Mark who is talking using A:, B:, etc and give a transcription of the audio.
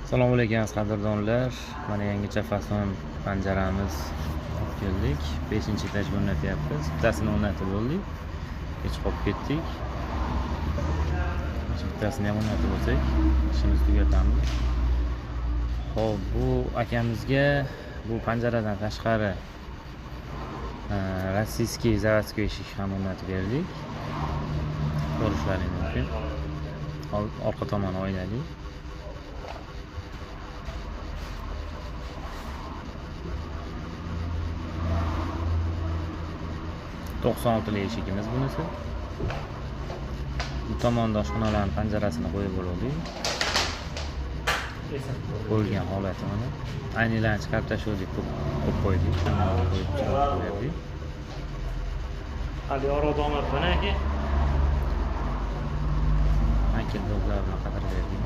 A: Assalomu alaykum qadrdonlar. Mana yangicha fason panjaramiz olib keldik. 5-etaj o'rnatyapmiz. Bittasini o'rnatib bo'ldik. Kech qolib ketdik. Bittasini ham o'rnatib bo'lsak, ishimizni tugatamiz. Xo'p, bu akamizga bu panjaradan tashqari rossiyskiy zavodskiy eshik ham o'rnatib berdik. Ko'rishlaringiz mumkin. Orqa tomoni oynali. %96 eshigimiz bunisi. Bu tomonda oshxonalarning panjarasini qo'yib bo'ldik. Qo'yilgan holati mana. Aynilarni chiqarib tashladik, ko'p qo'ydik. Shunday qo'yib qo'ydik.
B: Hali yorug' domlar bana aka.
A: Ankel dog'lar bilan qadar berdik.